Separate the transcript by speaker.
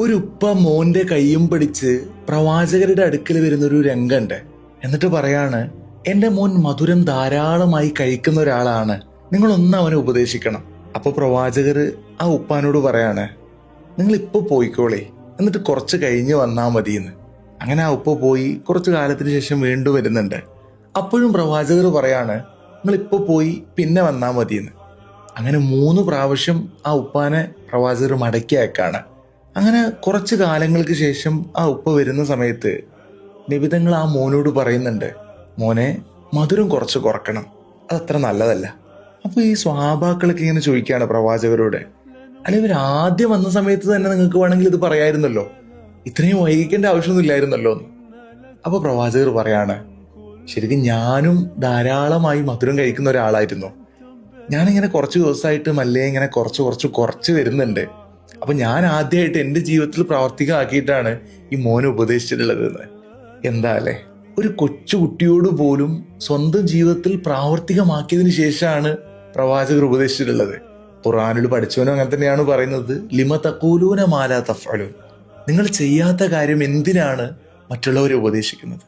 Speaker 1: ഒരു ഉപ്പ മോന്റെ കൈയും പിടിച്ച് പ്രവാചകരുടെ അടുക്കൽ വരുന്നൊരു രംഗമുണ്ട്. എന്നിട്ട് പറയാണ്, എന്റെ മോൻ മധുരം ധാരാളമായി കഴിക്കുന്ന ഒരാളാണ്, നിങ്ങളൊന്ന് അവനെ ഉപദേശിക്കണം. അപ്പൊ പ്രവാചകർ ആ ഉപ്പാനോട് പറയാണ്, നിങ്ങൾ ഇപ്പൊ പോയിക്കോളേ, എന്നിട്ട് കുറച്ച് കഴിഞ്ഞ് വന്നാ മതിയെന്ന്. അങ്ങനെ ആ ഉപ്പ പോയി കുറച്ചു കാലത്തിന് ശേഷം വീണ്ടും വരുന്നുണ്ട്. അപ്പോഴും പ്രവാചകർ പറയാണ്, നിങ്ങൾ ഇപ്പൊ പോയി പിന്നെ വന്നാ മതിയെന്ന്. അങ്ങനെ 3 പ്രാവശ്യം ആ ഉപ്പാനെ പ്രവാചകർ മടക്കി അയക്കാണ്. അങ്ങനെ കുറച്ച് കാലങ്ങൾക്ക് ശേഷം ആ ഉപ്പ വരുന്ന സമയത്ത് നിബിതങ്ങൾ ആ മോനോട് പറയുന്നുണ്ട്, മോനെ മധുരം കുറച്ച് കുറക്കണം, അതത്ര നല്ലതല്ല. അപ്പൊ ഈ സ്വഹാബാക്കളൊക്കെ ഇങ്ങനെ ചോദിക്കുകയാണ് പ്രവാചകരോട്, അല്ലെ ഇവർ ആദ്യം വന്ന സമയത്ത് തന്നെ നിങ്ങൾക്ക് വേണമെങ്കിൽ ഇത് പറയായിരുന്നല്ലോ, ഇത്രയും വൈകിക്കേണ്ട ആവശ്യമൊന്നും എന്ന്. അപ്പൊ പ്രവാചകർ പറയാണ്, ശരിക്കും ഞാനും ധാരാളമായി മധുരം കഴിക്കുന്ന ഒരാളായിരുന്നു. ഞാനിങ്ങനെ കുറച്ച് ദിവസമായിട്ട് മല്ലേ ഇങ്ങനെ കുറച്ച് വരുന്നുണ്ട്. അപ്പൊ ഞാൻ ആദ്യമായിട്ട് എൻ്റെ ജീവിതത്തിൽ പ്രാവർത്തികമാക്കിയിട്ടാണ് ഈ മോനെ ഉപദേശിച്ചിട്ടുള്ളത് എന്ന്. എന്താ അല്ലേ, ഒരു കൊച്ചുകുട്ടിയോട് പോലും സ്വന്തം ജീവിതത്തിൽ പ്രാവർത്തികമാക്കിയതിനു ശേഷമാണ് പ്രവാചകർ ഉപദേശിച്ചിട്ടുള്ളത്. ഖുർആനിൽ പഠിച്ചവനും അങ്ങനെ തന്നെയാണ് പറയുന്നത്, ലിമ തഖൂലൂന മാ ലാ തഫ്അലൂൻ, നിങ്ങൾ ചെയ്യാത്ത കാര്യം എന്തിനാണ് മറ്റുള്ളവരെ ഉപദേശിക്കുന്നത്.